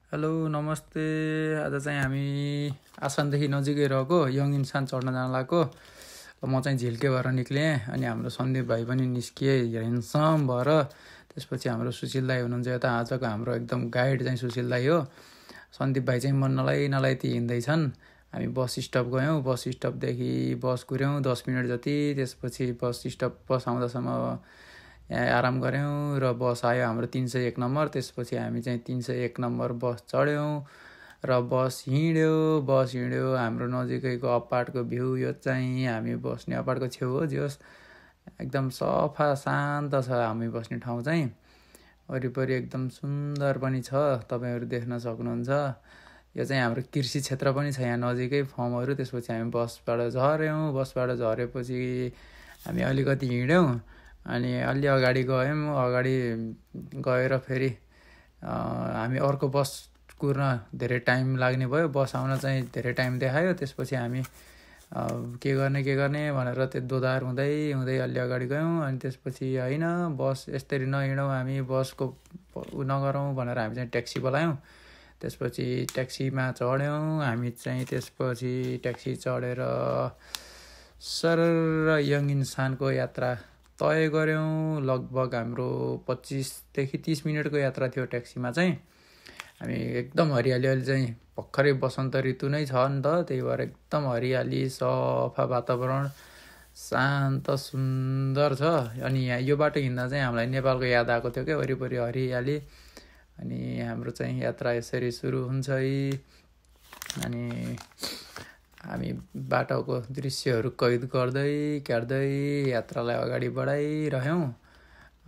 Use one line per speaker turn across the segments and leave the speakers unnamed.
Hello नमस्ते। आज चाहिँ हामी आसामदेखि नजिकै रहेको यङ इन्सान चढ्न जान लागेको। म चाहिँ झिल्के भएर निक्लेँ अनि हाम्रो सन्दीप भाइ पनि निस्किए हेन्सम भएर। त्यसपछि हाम्रो सुशील दाई हुनुहुन्छ यता। आजको हाम्रो एकदम गाइड चाहिँ सुशील दाई हो। सन्दीप भाइ चाहिँ मन नलाइ ती हिँड्दैछन्। हामी बस स्टप गयौँ। बस स्टपदेखि बस कुर्यौँ 10 मिनट जति। त्यसपछि बस आउँदासम्म यहाँ आराम गऱ्यौँ र बस आयो हाम्रो 301 नम्बर। त्यसपछि हामी चाहिँ 301 नम्बर बस चढ्यौँ र बस हिँड्यो हाम्रो नजिकैको अपार्टको भ्यू। यो चाहिँ हामी बस्ने अपार्टको छेउ हो। जोस् एकदम सफा शान्त छ हामी बस्ने ठाउँ चाहिँ। वरिपरि एकदम सुन्दर पनि छ, तपाईँहरू देख्न सक्नुहुन्छ। यो चाहिँ हाम्रो कृषि क्षेत्र पनि छ यहाँ नजिकै फर्महरू। त्यसपछि हामी बसबाट झऱ्यौँ। बसबाट झरेपछि हामी अलिकति हिँड्यौँ अनि अलि अगाडि गयौँ। अगाडि गएर फेरि हामी अर्को बस कुर्न धेरै टाइम लाग्ने भयो। बस आउन चाहिँ धेरै टाइम देखायो। त्यसपछि हामी के गर्ने भनेर त्यो दोधार हुँदै अलि अगाडि गयौँ। अनि त्यसपछि होइन बस यसरी नहिँडौँ, हामी बसको नगरौँ भनेर हामी चाहिँ ट्याक्सी बोलायौँ। त्यसपछि ट्याक्सीमा चढ्यौँ हामी चाहिँ। त्यसपछि ट्याक्सी चढेर सर यङ इन्सानको यात्रा तय गऱ्यौँ। लगभग हाम्रो 25 देखि 30 मिनटको यात्रा थियो ट्याक्सीमा चाहिँ। हामी एकदम हरियाली चाहिँ भर्खरै बसन्त ऋतु नै छ नि त, त्यही भएर एकदम हरियाली सफा वातावरण शान्त सुन्दर छ। अनि यहाँ यो बाटो हिँड्दा चाहिँ हामीलाई नेपालको याद आएको थियो क्या, वरिपरि हरियाली। अनि हाम्रो चाहिँ यात्रा यसरी सुरु हुन्छ है। अनि हामी बाटोको दृश्यहरू कैद गर्दै यात्रालाई अगाडि बढाइरह्यौँ।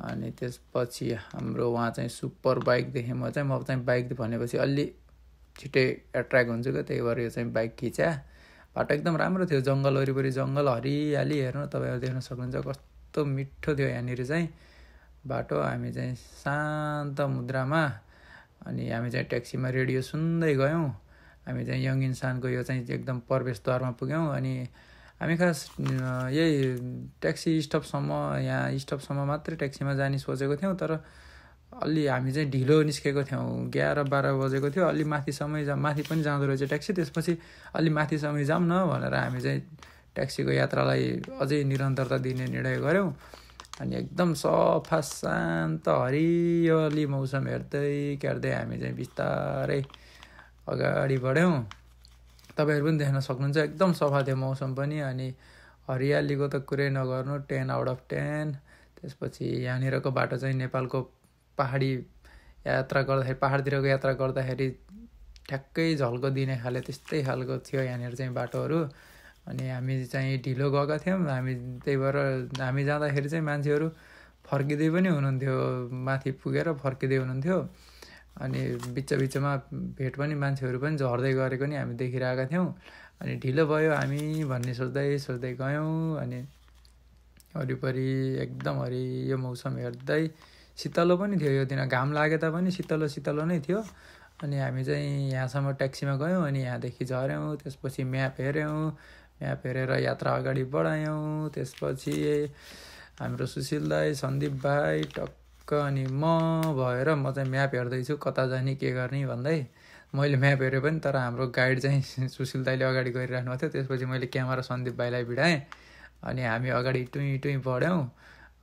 अनि त्यसपछि हाम्रो उहाँ चाहिँ सुपर बाइक देखेँ। म चाहिँ बाइक भनेपछि अलि छिट्टै एट्र्याक्ट हुन्छु क्या, त्यही भएर यो चाहिँ बाइक खिच्या। बाटो एकदम राम्रो थियो, जङ्गल वरिपरि जङ्गल हरियाली। हेर्नु तपाईँहरू देख्न सक्नुहुन्छ कस्तो मिठो थियो यहाँनिर चाहिँ बाटो। हामी चाहिँ शान्त मुद्रामा अनि हामी चाहिँ ट्याक्सीमा रेडियो सुन्दै गयौँ। हामी चाहिँ यङ इन्सानको यो चाहिँ एकदम प्रवेशद्वारमा पुग्यौँ। अनि हामी खास यही ट्याक्सी स्टपसम्म यहाँ स्टपसम्म मात्रै ट्याक्सीमा जाने सोचेको थियौँ। तर अलि हामी चाहिँ ढिलो निस्केको थियौँ, 11-12 बजेको थियो। अलि माथि पनि जाँदो रहेछ ट्याक्सी। त्यसपछि अलि माथिसम्म जाऊँ न भनेर हामी चाहिँ ट्याक्सीको यात्रालाई अझै निरन्तरता दिने निर्णय गऱ्यौँ। अनि एकदम सफा शान्त हरियाली मौसम हेर्दै हामी चाहिँ बिस्तारै अगाडि बढ्यौँ। तपाईँहरू पनि देख्न सक्नुहुन्छ एकदम सफा थियो मौसम पनि। अनि हरियालीको त कुरै नगर्नु, 10 आउट अफ 10। त्यसपछि यहाँनिरको बाटो चाहिँ नेपालको पहाडतिरको यात्रा गर्दाखेरि ठ्याक्कै झल्को दिने खाले त्यस्तै खालको थियो यहाँनिर चाहिँ बाटोहरू। अनि हामी चाहिँ ढिलो गएका थियौँ। त्यही भएर हामी जाँदाखेरि चाहिँ मान्छेहरू फर्किँदै पनि हुनुहुन्थ्यो, माथि पुगेर फर्किँदै हुनुहुन्थ्यो। अनि बिचमा भेट पनि मान्छेहरू पनि झर्दै गरेको नि हामी देखिरहेका थियौँ। अनि ढिलो भयो हामी भन्ने सोच्दै गयौँ। अनि वरिपरि एकदम हरियो मौसम हेर्दै शीतलो पनि थियो यो दिन, घाम लागे तापनि शीतलो नै थियो। अनि हामी चाहिँ यहाँसम्म ट्याक्सीमा गयौँ अनि यहाँदेखि झऱ्यौँ। त्यसपछि म्याप हेरेर यात्रा अगाडि बढायौँ। त्यसपछि हाम्रो सुशील दाई, सन्दीप भाइ टक्क अनि म चाहिँ म्याप हेर्दैछु कता जाने के गर्ने भन्दै। मैले म्याप हेरेँ पनि, तर हाम्रो गाइड चाहिँ सुशील दाईले अगाडि गरिराख्नु थियो। त्यसपछि मैले क्यामेरा सन्दीप भाइलाई भिडाएँ अनि हामी अगाडि टुई बढ्यौँ।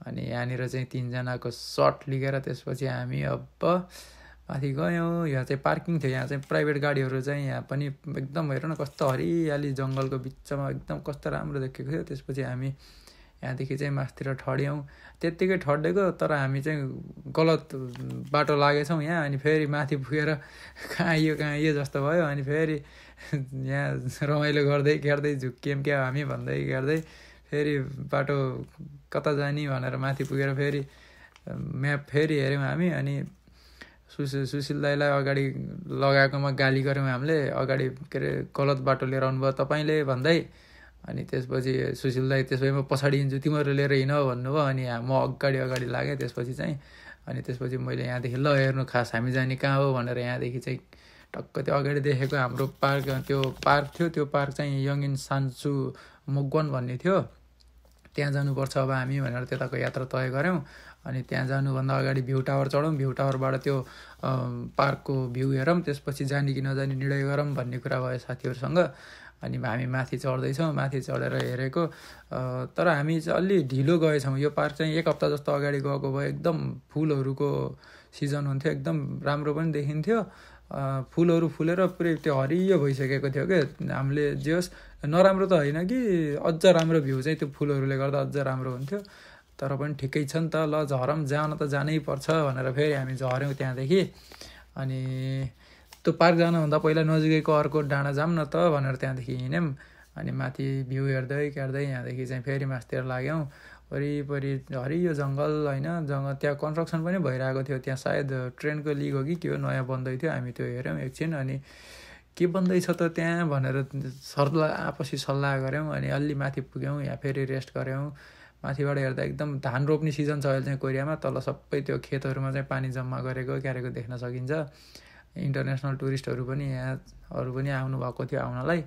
अनि यहाँनिर चाहिँ 3जनाको सर्ट लिएर त्यसपछि हामी अब माथि गयौँ। यहाँ चाहिँ पार्किङ थियो, यहाँ चाहिँ प्राइभेट गाडीहरू चाहिँ यहाँ पनि एकदम हेर्नु न कस्तो हरियाली जङ्गलको बिचमा एकदम कस्तो राम्रो देखेको थियो। त्यसपछि हामी यहाँदेखि चाहिँ माथितिर ठड्यौँ। त्यत्तिकै ठड्डेको, तर हामी चाहिँ गलत बाटो लागेछौँ यहाँ। अनि फेरि माथि पुगेर कहाँ यो जस्तो भयो। अनि फेरि यहाँ रमाइलो गर्दै झुक्कियौँ क्या हामी भन्दै गर्दै। फेरि बाटो कता जाने भनेर माथि पुगेर फेरि म्याप हेऱ्यौँ हामी। अनि सुशील दाईलाई अगाडि लगाएकोमा गाली गऱ्यौँ हामीले, अगाडि गलत बाटो लिएर आउनुभयो तपाईँले भन्दै। अनि त्यसपछि सुशील दाई त्यसपछि म पछाडि हिँड्छु तिमीहरू लिएर हिँड भन्नुभयो। अनि म अगाडि लागेँ त्यसपछि चाहिँ। अनि त्यसपछि मैले यहाँदेखि ल हेर्नु खास हामी जाने कहाँ हो भनेर यहाँदेखि चाहिँ टक्क त्यो अगाडि देखेको हाम्रो त्यो पार्क थियो। त्यो पार्क चाहिँ यङ इन्सान्सु मोगवन भन्ने थियो। त्यहाँ जानुपर्छ अब हामी भनेर त्यताको यात्रा तय गऱ्यौँ। अनि त्यहाँ जानुभन्दा अगाडि भ्यू टावर चढौँ, भ्यू टावरबाट त्यो पार्कको भ्यू हेरौँ, त्यसपछि जाने कि नजाने निर्णय गरौँ भन्ने कुरा भयो साथीहरूसँग। अनि हामी माथि चढ्दैछौँ, माथि चढेर हेरेको, तर हामी चाहिँ अलि ढिलो गएछौँ। यो पार्क चाहिँ 1 हप्ता जस्तो अगाडि गएको भए एकदम फुलहरूको सिजन हुन्थ्यो, एकदम राम्रो पनि देखिन्थ्यो। फुलहरू फुलेर पुरै त्यो हरियो भइसकेको थियो क्या। हामीले जे होस् नराम्रो त होइन कि, अझ राम्रो भ्यू चाहिँ त्यो फुलहरूले गर्दा अझ राम्रो हुन्थ्यो। तर पनि ठिकै छ नि त, ल झरौँ, जान त जानै पर्छ भनेर फेरि हामी झऱ्यौँ त्यहाँदेखि। अनि त्यो पार्क जानुभन्दा पहिला नजिकैको अर्को डाँडा जाऊँ न त भनेर त्यहाँदेखि हिँड्यौँ। अनि माथि भ्यू हेर्दै क्यार्दै यहाँदेखि चाहिँ फेरि मासतिर लाग्यौँ। वरिपरि हरियो जङ्गल होइन, त्यहाँ कन्स्ट्रक्सन पनि भइरहेको थियो। त्यहाँ सायद ट्रेनको लिक हो कि के हो, नयाँ बन्दै थियो। हामी त्यो हेऱ्यौँ एकछिन, अनि के बन्दैछ त त्यहाँ भनेर आपसी सल्लाह गऱ्यौँ। अनि अलि माथि पुग्यौँ, यहाँ फेरि रेस्ट गऱ्यौँ। माथिबाट हेर्दा एकदम धान रोप्ने सिजन छ अहिले चाहिँ कोरियामा, तल सबै त्यो खेतहरूमा चाहिँ पानी जम्मा गरेको क्यारेको देख्न सकिन्छ। इन्टरनेसनल टुरिस्टहरू पनि यहाँहरू पनि आउनुभएको थियो आउनलाई।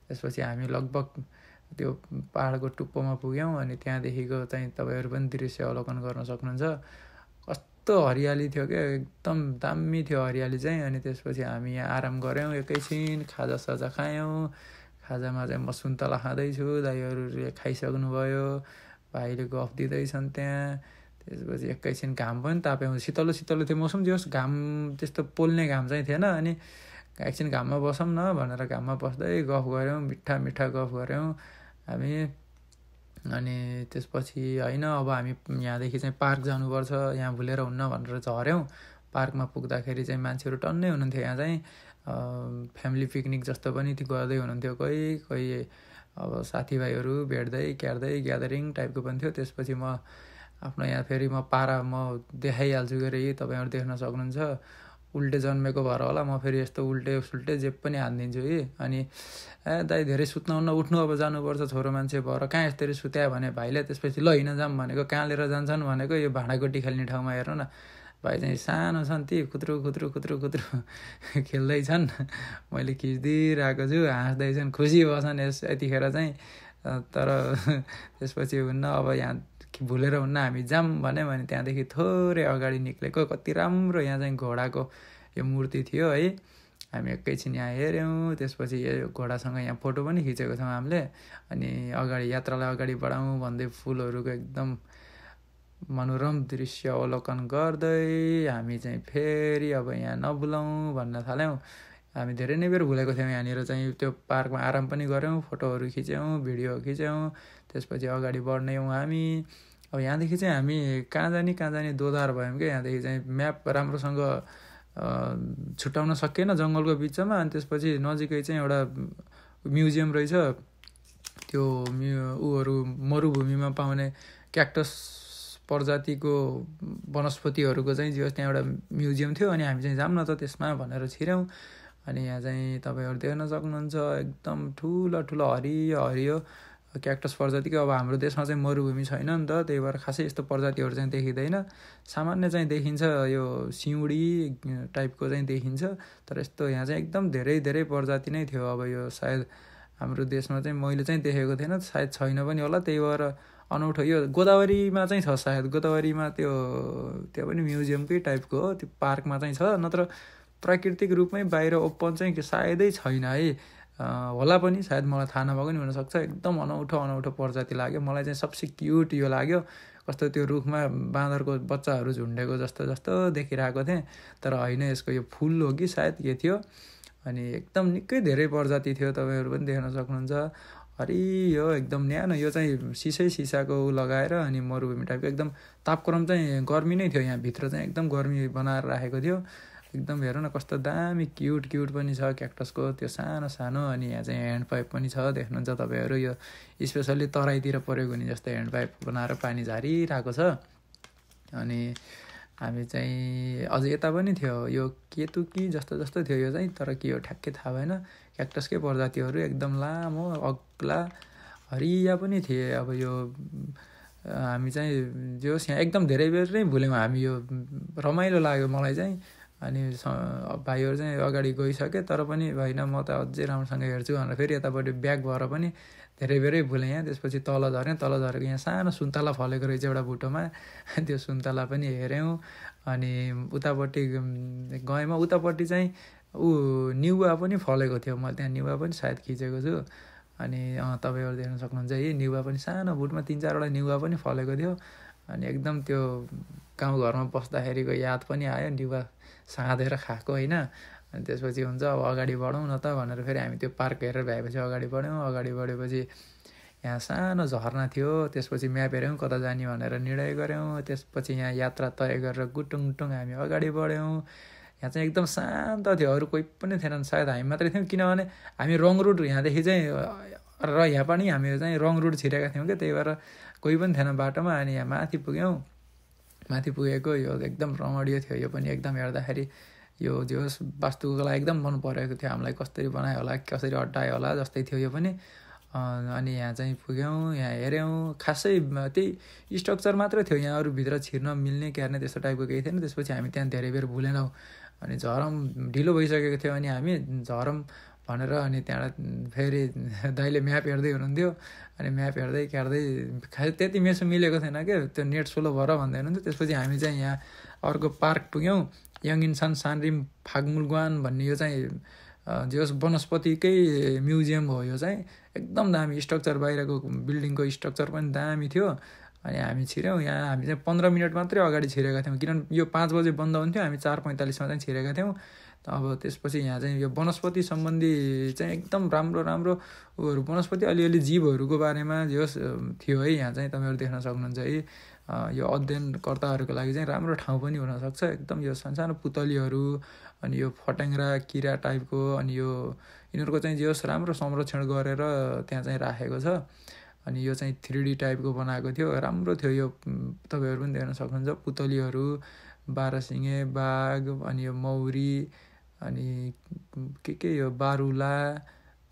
त्यसपछि हामी लगभग त्यो पाहाडको टुप्पोमा पुग्यौँ। अनि त्यहाँदेखिको चाहिँ तपाईँहरू पनि दृश्य अवलोकन गर्न सक्नुहुन्छ। कस्तो हरियाली थियो क्या, एकदम दामी थियो हरियाली चाहिँ। अनि त्यसपछि हामी यहाँ आराम गऱ्यौँ एकैछिन, खाजासाजा खायौँ। खाजामा चाहिँ म सुन्तला खाँदैछु, दाइहरूले खाइसक्नुभयो, भाइले गफ दिँदैछन् त्यहाँ। त्यसपछि एकैछिन घाम पनि ताप्यौँ, शीतलो शीतलो थियो मौसम, जे होस् घाम त्यस्तो पोल्ने घाम चाहिँ थिएन। अनि एकछिन घाममा बसौँ न भनेर घाममा बस्दै गफ गऱ्यौँ, मिठा मिठा गफ गऱ्यौँ हामी। अनि त्यसपछि होइन, अब हामी यहाँदेखि चाहिँ पार्क जानुपर्छ, यहाँ भुलेर हुन्न भनेर झऱ्यौँ। पार्कमा पुग्दाखेरि चाहिँ मान्छेहरू टन्नै हुनुहुन्थ्यो। यहाँ चाहिँ फ्यामिली पिकनिक जस्तो पनि गर्दै हुनुहुन्थ्यो, कोही अब साथीभाइहरू भेट्दै क्यार्दै ग्यादरिङ टाइपको पनि थियो। त्यसपछि म आफ्नो यहाँ फेरि म देखाइहाल्छु गरे, तपाईँहरू देख्न सक्नुहुन्छ। उल्टे जन्मेको भएर होला म फेरि यस्तो उल्टे सुल्टे जे पनि हानिदिन्छु कि। अनि दाइ धेरै सुत्नुहुन्न, उठ्नु अब जानुपर्छ, छोरो मान्छे भएर कहाँ यस्तरी सुत्या भने भाइले। त्यसपछि ल हिँड जाऊँ भनेको, कहाँ लिएर जान्छन् भनेको, यो भाँडाकुटी खेल्ने ठाउँमा हेर्नु न। भाइ चाहिँ सानो छन्, ती खुत्रु खुत्रु खुत्रु खुत्रु खेल्दैछन्, मैले खिचिदिइरहेको छु, हाँस्दैछन्, खुसी भएछन् यतिखेर चाहिँ। तर त्यसपछि हुन्न, अब यहाँ भुलेर हुन्न, हामी जाऊँ भन्यो भने त्यहाँदेखि थोरै अगाडि निक्लेको कति राम्रो यहाँ चाहिँ घोडाको यो मूर्ति थियो है। हामी एकैछिन यहाँ हेऱ्यौँ, त्यसपछि यो घोडासँग यहाँ फोटो पनि खिचेको छौँ हामीले। अनि अगाडि यात्रालाई अगाडि बढाउँ भन्दै फुलहरूको एकदम मनोरम दृश्य अवलोकन गर्दै हामी चाहिँ फेरि अब यहाँ नभुलौँ भन्न थाल्यौँ। हामी धेरै नै बेर भुलेको थियौँ यहाँनिर चाहिँ। त्यो पार्कमा आराम पनि गऱ्यौँ, फोटोहरू खिच्यौँ, भिडियो खिच्यौँ। त्यसपछि अगाडि बढ्यौँ हामी। अब यहाँदेखि चाहिँ हामी कहाँ जाने दोधार भयौँ क्या। यहाँदेखि चाहिँ म्याप राम्रोसँग छुट्याउन सकिएन जङ्गलको बिचमा। अनि त्यसपछि नजिकै चाहिँ एउटा म्युजियम रहेछ, त्यो ऊहरू मरुभूमिमा पाउने क्याक्टस प्रजातिको वनस्पतिहरूको चाहिँ जे होस् त्यहाँ एउटा म्युजियम थियो। अनि हामी चाहिँ जाऊँ न त त्यसमा भनेर छिर्यौँ। अनि यहाँ चाहिँ तपाईँहरू देख्न सक्नुहुन्छ एकदम ठुलो ठुलो हरियो हरियो क्याक्टस प्रजातिको। अब हाम्रो देशमा चाहिँ मरुभूमि छैन नि त, त्यही भएर खासै यस्तो प्रजातिहरू चाहिँ देखिँदैन। सामान्य चाहिँ देखिन्छ यो सिउँडी टाइपको चाहिँ देखिन्छ, तर यस्तो यहाँ चाहिँ एकदम धेरै धेरै प्रजाति नै थियो। अब यो सायद हाम्रो देशमा चाहिँ मैले चाहिँ देखेको थिएन, सायद छैन पनि होला, त्यही भएर अनौठो। यो गोदावरीमा चाहिँ छ सायद, गोदावरीमा त्यो पनि म्युजियमकै टाइपको हो, त्यो पार्कमा चाहिँ छ, नत्र प्राकृतिक रूपमै बाहिर ओपन चाहिँ सायदै छैन है। होला पनि सायद, मलाई थाहा नभएको नि हुनसक्छ। एकदम अनौठो प्रजाति लाग्यो मलाई चाहिँ। सबसे क्युट यो लाग्यो, कस्तो त्यो रुखमा बाँदरको बच्चाहरू झुन्डेको जस्तो देखिरहेको थिएँ, तर होइन, यसको यो फुल हो कि सायद के थियो। अनि एकदम निकै धेरै प्रजाति थियो, तपाईँहरू पनि देख्न सक्नुहुन्छ। हरियो एकदम न्यानो, यो चाहिँ सिसाको लगाएर अनि मरुभूमि टाइपको एकदम। तापक्रम चाहिँ गर्मी नै थियो, यहाँ भित्र चाहिँ एकदम गर्मी बनाएर राखेको थियो। एकदम हेरौँ न कस्तो दामी क्युट पनि छ क्याक्टसको त्यो सानो सानो। अनि यहाँ चाहिँ ह्यान्ड पाइप पनि छ, देख्नुहुन्छ तपाईँहरू। यो स्पेसल्ली तराईतिर प्रयोग हुने जस्तो ह्यान्ड पाइप बनाएर पानी झारिरहेको छ। अनि हामी चाहिँ अझ यता पनि थियो, यो केतुकी जस्तो थियो यो चाहिँ, तर के हो ठ्याक्कै थाहा भएन। क्याक्टसकै प्रजातिहरू एकदम लामो अग्ला हरिया पनि थिए। अब यो हामी चाहिँ जो यहाँ एकदम धेरै बेर नै भुल्यौँ हामी, यो रमाइलो लाग्यो मलाई चाहिँ। अनि भाइहरू चाहिँ अगाडि गइसके तर पनि होइन म त अझै राम्रोसँग हेर्छु भनेर फेरि यतापट्टि ब्याक भएर पनि धेरै बेरै भुलेँ यहाँ। त्यसपछि तल झरेँ, तल झरेको यहाँ सानो सुन्तला फलेको रहेछ एउटा बुटोमा, त्यो सुन्तला पनि हेऱ्यौँ। अनि उतापट्टि गएमा उतापट्टि चाहिँ निउवा पनि फलेको थियो, मैले त्यहाँ निउवा पनि सायद खिचेको छु। अनि तपाईँहरू देख्न सक्नुहुन्छ है, निउवा पनि सानो बुटमा 3-4वटा निउवा पनि फलेको थियो। अनि एकदम त्यो गाउँघरमा बस्दाखेरिको याद पनि आयो, निउवा साँधेर खाएको होइन। अनि त्यसपछि हुन्छ अब अगाडि बढौँ न त भनेर फेरि हामी त्यो पार्क हेरेर भएपछि अगाडि बढ्यौँ। अगाडि बढेपछि यहाँ सानो झरना थियो, त्यसपछि म्याप हेऱ्यौँ कता जाने भनेर निर्णय गऱ्यौँ। त्यसपछि यहाँ यात्रा तय गरेर गुटुङटुङ हामी अगाडि बढ्यौँ। यहाँ चाहिँ एकदम शान्त थियो, अरू कोही पनि थिएनन्, सायद हामी मात्रै थियौँ, किनभने हामी रङ रुट यहाँदेखि चाहिँ र यहाँ पनि हामी चाहिँ रङ रुट छिरेका थियौँ क्या, त्यही भएर कोही पनि थिएन बाटोमा। अनि यहाँ माथि पुग्यौँ, माथि पुगेको यो एकदम रमणीय थियो। यो पनि एकदम हेर्दाखेरि यो जो वास्तुकला एकदम मन परेको थियो हामीलाई, कसरी बनायो होला, कसरी अड्डायो होला जस्तै थियो यो पनि। अनि यहाँ चाहिँ पुग्यौँ, यहाँ हेऱ्यौँ, खासै त्यही स्ट्रक्चर मात्रै थियो यहाँ, अरू भित्र छिर्न मिल्ने क्यार्ने त्यस्तो टाइपको केही थिएन। त्यसपछि हामी त्यहाँ धेरै बेर भुलेनौँ। अनि झरम ढिलो भइसकेको थियो, अनि हामी झरम भनेर अनि त्यहाँबाट फेरि दाइले म्याप हेर्दै हुनुहुन्थ्यो। अनि म्याप हेर्दै क्यार्दै खासै त्यति मेसो मिलेको थिएन क्या, त्यो नेट स्लो भएर भन्दै हुनुहुन्थ्यो। त्यसपछि हामी चाहिँ यहाँ अर्को पार्क पुग्यौँ, यङ इन्सान सानरिम फागमुलग्वान भन्ने। यो चाहिँ जो वनस्पतिकै म्युजियम हो यो चाहिँ, एकदम दामी स्ट्रक्चर, बाहिरको बिल्डिङको स्ट्रक्चर पनि दामी थियो। अनि हामी छिर्यौँ, यहाँ हामी चाहिँ 15 मिनट मात्रै अगाडि छिरेका थियौँ, किनभने यो 5 बजे बन्द हुन्थ्यो, हामी 4:45मा चाहिँ छिरेका थियौँ। अब त्यसपछि यहाँ चाहिँ यो वनस्पति सम्बन्धी चाहिँ एकदम राम्रो राम्रो उयोहरू, वनस्पति अलिअलि जीवहरूको बारेमा जो थियो है। यहाँ चाहिँ तपाईँहरू देख्न सक्नुहुन्छ है, यो अध्ययनकर्ताहरूको लागि चाहिँ राम्रो ठाउँ पनि हुनसक्छ। एकदम यो सानो पुतलीहरू, अनि यो फट्याङ्ग्रा किरा टाइपको, अनि यो यिनीहरूको चाहिँ जो राम्रो संरक्षण गरेर त्यहाँ चाहिँ राखेको छ। अनि यो चाहिँ 3D टाइपको बनाएको थियो, राम्रो थियो यो, तपाईँहरू पनि देख्न सक्नुहुन्छ। पुतलीहरू, 12 सिङे बाघ, अनि यो मौरी, अनि के यो बारुला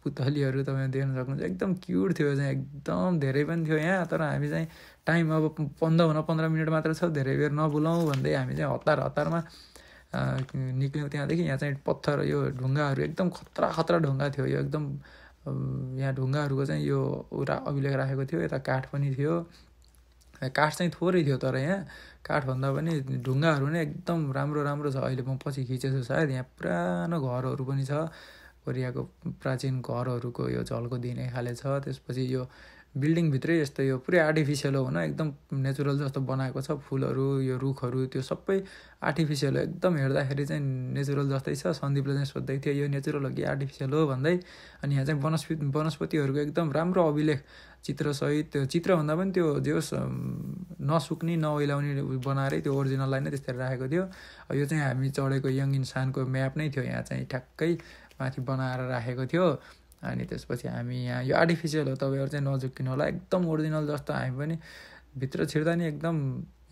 पुतलीहरू तपाईँहरू देख्न सक्नुहुन्छ। एकदम क्युट थियो चाहिँ, एकदम धेरै पनि थियो यहाँ। तर हामी चाहिँ टाइम अब बन्द हुन 15 मिनट मात्र छ, धेरै बेर नबुलाउँ भन्दै हामी चाहिँ हतारमा निक्ल्यौँ त्यहाँदेखि। यहाँ चाहिँ पत्थर, यो ढुङ्गाहरू एकदम खतरा ढुङ्गा थियो यो, एकदम यहाँ ढुङ्गाहरूको चाहिँ यो अभिलेख राखेको थियो। यता काठ पनि थियो, काठ चाहिँ थोरै थियो, तर यहाँ काठभन्दा पनि ढुङ्गाहरू नै एकदम राम्रो छ। अहिले म पछि खिचेछु सायद, यहाँ पुरानो घरहरू पनि छ, कोरियाको प्राचीन घरहरूको यो झल्को दिने खाले छ। त्यसपछि यो बिल्डिङभित्रै यस्तो यो पुरै आर्टिफिसियल हो, एकदम नेचुरल जस्तो बनाएको छ। फुलहरू, यो रुखहरू, त्यो सबै आर्टिफिसियल हो, एकदम हेर्दाखेरि चाहिँ नेचुरल जस्तै छ। सन्दीपले चाहिँ सोध्दै थियो यो नेचुरल हो कि आर्टिफिसियल हो भन्दै। अनि यहाँ चाहिँ वनस्पतिहरूको एकदम राम्रो अभिलेख चित्रसहित, त्यो चित्रभन्दा पनि त्यो जो नसुक्ने नओइलाउने बनाएरै त्यो ओरिजिनललाई नै त्यस्तै राखेको थियो। यो चाहिँ हामी चढेको यङ इन्सानको म्याप नै थियो, यहाँ चाहिँ ठ्याक्कै माथि बनाएर राखेको थियो। अनि त्यसपछि हामी यहाँ, यो आर्टिफिसियल हो, तपाईँहरू चाहिँ नझुक्किनु होला, एकदम ओरिजिनल जस्तो। हामी पनि भित्र छिर्दा नि एकदम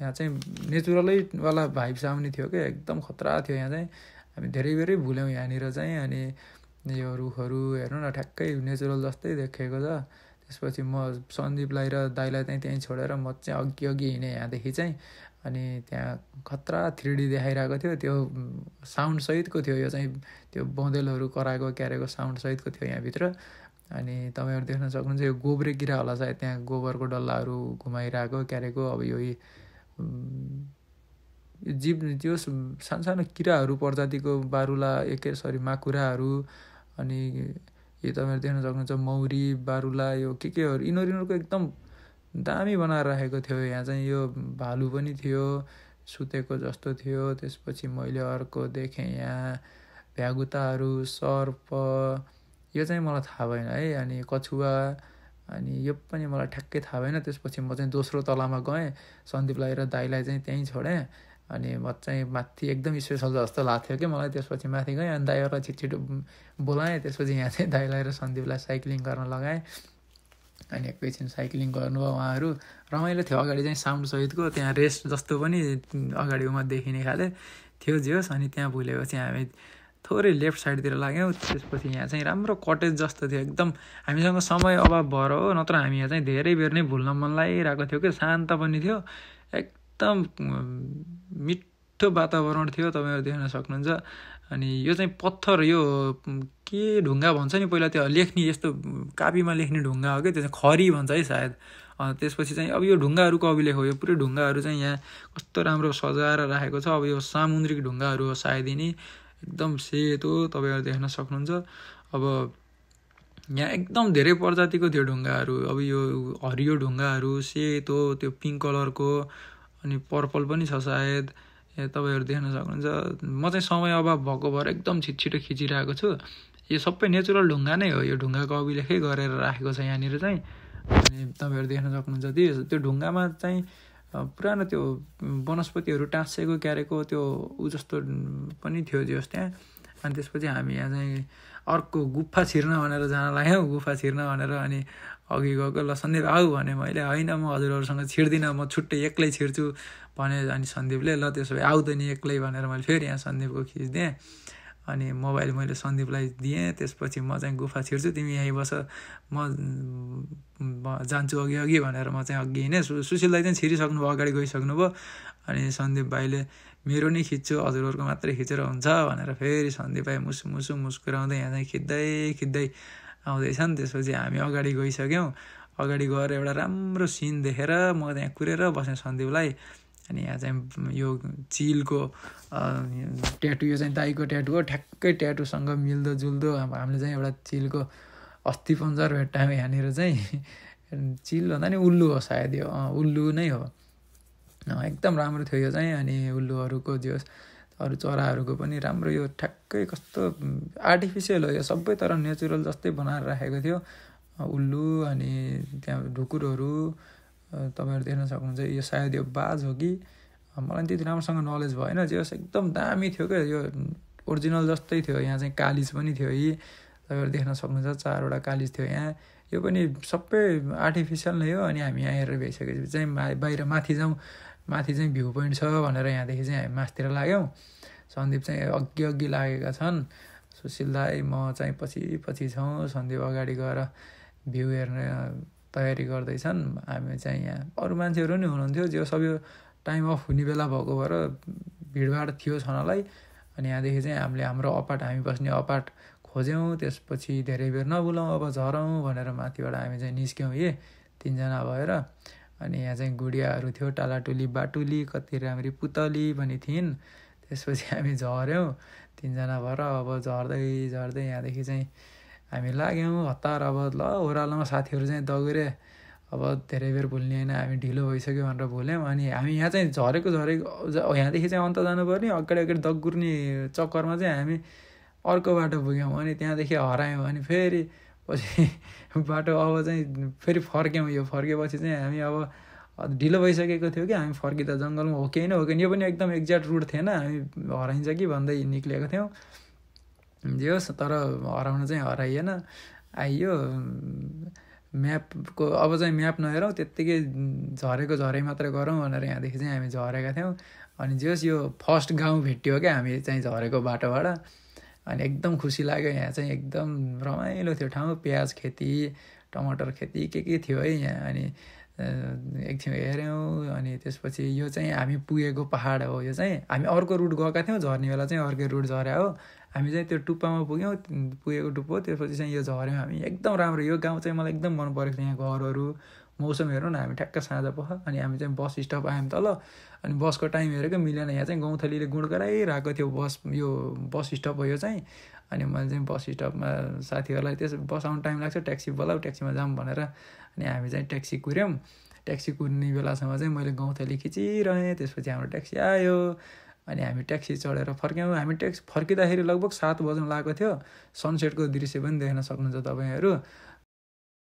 यहाँ चाहिँ नेचुरलैवाला भाइब्स आउने थियो क्या, एकदम खतरा थियो यहाँ चाहिँ। हामी धेरै बेरै भुल्यौँ यहाँनिर चाहिँ। अनि यो रुखहरू हेर्नु न, ठ्याक्कै नेचुरल जस्तै देखेको छ। त्यसपछि म सन्दीपलाई र दाइलाई चाहिँ त्यहीँ छोडेर म चाहिँ अघि हिँडेँ यहाँदेखि चाहिँ। अनि त्यहाँ खतरा 3D देखाइरहेको थियो, त्यो साउन्डसहितको थियो यो चाहिँ, त्यो बँदेलहरू कराएको क्यारेको साउन्डसहितको थियो यहाँभित्र। अनि तपाईँहरू देख्न सक्नुहुन्छ यो गोब्रे किरा होला सायद, त्यहाँ गोबरको डल्लाहरू घुमाइरहेको क्यारेको। अब यो जीव त्यो सानो किराहरू प्रजातिको बारुला, माकुराहरू। अनि यो तपाईँहरू देख्न सक्नुहुन्छ मौरी, बारुला, यो केहरू यिनीहरूको एकदम दामी बनाएर राखेको थियो। यहाँ चाहिँ यो भालु पनि थियो, सुतेको जस्तो थियो। त्यसपछि मैले अर्को देखेँ यहाँ भ्यागुताहरू, सर्प, यो चाहिँ मलाई थाहा भएन है। अनि कछुवा, अनि यो पनि मलाई ठ्याक्कै थाहा भएन। त्यसपछि म चाहिँ दोस्रो तलामा गएँ, सन्दीपलाई र दाइलाई चाहिँ त्यहीँ छोडेँ। अनि म चाहिँ माथि एकदम स्पेसल जस्तो लाग्थ्यो कि मलाई। त्यसपछि माथि गएँ, अनि दाइहरूलाई छिटो बोलाएँ। त्यसपछि यहाँ चाहिँ दाइलाई र सन्दीपलाई साइक्लिङ गर्न लगाएँ। अनि एकैछिन साइक्लिङ गर्नुभयो उहाँहरू, रमाइलो थियो। अगाडि चाहिँ साउन्डसहितको त्यहाँ रेस्ट जस्तो पनि अगाडिमा देखिने खाले थियो जियोस्। अनि त्यहाँ भुलेपछि हामी थोरै लेफ्ट साइडतिर लाग्यौँ। त्यसपछि यहाँ चाहिँ राम्रो कटेज जस्तो थियो, एकदम हामीसँग समय अभाव भएर हो, नत्र हामी यहाँ चाहिँ धेरै बेर नै भुल्न मन लागिरहेको थियो कि। शान्त पनि थियो, एकदम मिठो वातावरण थियो तपाईँहरू देख्न सक्नुहुन्छ। अनि यो चाहिँ पत्थर यो के ढुङ्गा भन्छ नि पहिला त्यो लेख्ने यस्तो कापीमा लेख्ने ढुङ्गा हो कि त्यो चाहिँ खरी भन्छ है सायद। त्यसपछि चाहिँ अब यो ढुङ्गाहरू कविले हो यो पुरै ढुङ्गाहरू चाहिँ यहाँ कस्तो राम्रो सजाएर राखेको छ। अब यो सामुद्रिक ढुङ्गाहरू हो सायद यिनी एकदम सेतो तपाईँहरू देख्न सक्नुहुन्छ। अब यहाँ एकदम धेरै प्रजातिको थियो ढुङ्गाहरू। अब यो हरियो ढुङ्गाहरू सेतो त्यो पिङ्क कलरको अनि पर्पल पनि छ सायद तपाईँहरू देख्न सक्नुहुन्छ। म चाहिँ समय अभाव भएको भएर एकदम छिटो खिचिरहेको छु। यो सबै नेचुरल ढुङ्गा नै हो। यो ढुङ्गा कविलेखै गरेर राखेको छ यहाँनिर चाहिँ। अनि तपाईँहरू देख्न सक्नुहुन्छ त्यो ढुङ्गामा चाहिँ पुरानो त्यो वनस्पतिहरू टाँसेको क्यारेको त्यो जस्तो पनि थियो जस त्यहाँ। अनि त्यसपछि हामी यहाँ चाहिँ अर्को गुफा छिर्न भनेर जान लाग्यौँ। गुफा छिर्न भनेर अनि अघि गएको ल सन्दीप आऊ भने मैले होइन म हजुरहरूसँग छिर्दिनँ म छुट्टै एक्लै छिर्छु भने। अनि सन्दीपले ल त्यसो भए आऊ त नि एक्लै भनेर मैले फेरि यहाँ सन्दीपको खिचिदिएँ। अनि मोबाइल मैले सन्दीपलाई दिएँ। त्यसपछि म चाहिँ गुफा छिर्छु तिमी यहीँ बस म जान्छु अघि भनेर म चाहिँ अघि हिँडेँ। सुशील दाइ चाहिँ छिरिसक्नुभयो अगाडि गइसक्नुभयो। अनि सन्दीप भाइले मेरो नि खिच्छु हजुरहरूको मात्रै खिचेर हुन्छ भनेर फेरि सन्दीप भाइ मुस्कुराउँदै यहाँ चाहिँ खिच्दै आउँदैछन्। त्यसपछि हामी अगाडि गइसक्यौँ। अगाडि गएर एउटा राम्रो सिन देखेर म त्यहाँ कुरेर बसेँ सन्दीपलाई। अनि यहाँ चाहिँ यो चिलको ट्याटु यो चाहिँ दाइको ट्याटु हो। ठ्याक्कै ट्याटुसँग मिल्दोजुल्दो हामीले चाहिँ एउटा चिलको अस्थिपञ्जर भेट्टायौँ यहाँनिर चाहिँ। चिल भन्दा नि उल्लु हो सायद यो उल्लु नै हो। एकदम राम्रो थियो यो चाहिँ। अनि उल्लुहरूको जो अरू चराहरूको पनि राम्रो यो ठ्याक्कै कस्तो आर्टिफिसियल हो यो सबै तर नेचुरल जस्तै बनाएर राखेको थियो। उल्लु अनि त्यहाँ ढुकुरहरू तपाईँहरू देख्न सक्नुहुन्छ। यो सायद यो बाज हो कि मलाई त्यति राम्रोसँग नलेज भएन। जो एकदम दामी थियो क्या यो ओरिजिनल जस्तै थियो। यहाँ चाहिँ कालिज पनि थियो यी तपाईँहरू देख्न सक्नुहुन्छ 4वटा कालिज थियो यहाँ। यो पनि सबै आर्टिफिसियल नै हो। अनि हामी यहाँ हेरेर भइसकेपछि चाहिँ बाहिर माथि जाउँ माथि चाहिँ भ्यू पोइन्ट छ भनेर यहाँदेखि चाहिँ हामी माथितिर लाग्यौँ। सन्दीप चाहिँ अघि लागेका छन्। सुशील दाइ म चाहिँ पछि छौँ। सन्दीप अगाडि गएर भ्यू हेर्ने तयारी गर्दैछन्। हामी चाहिँ यहाँ अरू मान्छेहरू नि हुनुहुन्थ्यो जो सब यो टाइम अफ हुने बेला भएको भएर भिडभाड थियो छनलाई। अनि यहाँदेखि चाहिँ हामीले हाम्रो हामी बस्ने अपार्ट खोज्यौँ। त्यसपछि धेरै बेर नबुलौँ अब झरौँ भनेर माथिबाट हामी चाहिँ निस्क्यौँ 3जना भएर। अनि यहाँ चाहिँ गुडियाहरू थियो टालाटुली बाटुली कति राम्री पुतली पनि थिइन्। त्यसपछि हामी झऱ्यौँ 3जना भएर। अब झर्दै यहाँदेखि चाहिँ हामी लाग्यौँ हतार। अब ल ओह्रालोमा साथीहरू चाहिँ दगुरे अब धेरै बेर भुल्ने होइन हामी ढिलो भइसक्यो भनेर भुल्यौँ। अनि हामी यहाँ चाहिँ झरेको यहाँदेखि चाहिँ अन्त जानुपर्ने अगाडि दगुर्ने चक्करमा चाहिँ हामी अर्को बाटो पुग्यौँ। अनि त्यहाँदेखि हरायौँ। अनि फेरि पछि बाटो अब चाहिँ फेरि फर्क्यौँ। यो फर्केपछि चाहिँ हामी अब ढिलो भइसकेको थियो कि हामी फर्किँदा जङ्गलमा हो कि होइन यो पनि एकदम एक्ज्याक्ट रुट थिएन। हामी हराइन्छ कि भन्दै निक्लेको थियौँ। जे होस् तर हराउन चाहिँ हराइएन आइयो। म्यापको अब चाहिँ म्याप नहेरौँ त्यत्तिकै झरै मात्रै गरौँ भनेर यहाँदेखि चाहिँ हामी झरेका थियौँ। अनि जे होस् यो फर्स्ट गाउँ भेट्यो क्या हामी चाहिँ झरेको बाटोबाट। अनि एकदम खुसी लाग्यो। यहाँ चाहिँ एकदम रमाइलो थियो ठाउँ। प्याज खेती टमाटर खेती के थियो है यहाँ। अनि एकछिन हेऱ्यौँ। अनि त्यसपछि यो चाहिँ हामी पुगेको पहाड हो। यो चाहिँ हामी अर्को रुट गएका थियौँ झर्ने बेला चाहिँ अर्कै रुट झर्या हो। हामी चाहिँ त्यो टुप्पामा पुगेको टुप्पो त्यसपछि चाहिँ यो झऱ्यौँ हामी। एकदम राम्रो यो गाउँ चाहिँ मलाई एकदम मन परेको थियो। यहाँ घरहरू मौसम हेर्नु न हामी ठ्याक्क साँझ पख अनि हामी चाहिँ बस स्टप आयौँ तल। अनि बसको टाइम हेरेको मिलेन। यहाँ चाहिँ गौँथलीले गुड गराइरहेको थियो यो बस स्टप हो यो चाहिँ। अनि मैले चाहिँ बस स्टपमा साथीहरूलाई बस आउनु टाइम लाग्छ ट्याक्सी बोलाऊ ट्याक्सीमा जाऊँ भनेर अनि हामी चाहिँ ट्याक्सी कुर्यौँ। ट्याक्सी कुर्ने बेलासम्म चाहिँ मैले गौँथली खिचिरहेँ। त्यसपछि हाम्रो ट्याक्सी आयो। अनि हामी ट्याक्सी चढेर फर्क्यौँ। हामी फर्किँदाखेरि लगभग 7 बज्न लागेको थियो। सनसेटको दृश्य पनि देख्न सक्नुहुन्छ तपाईँहरू।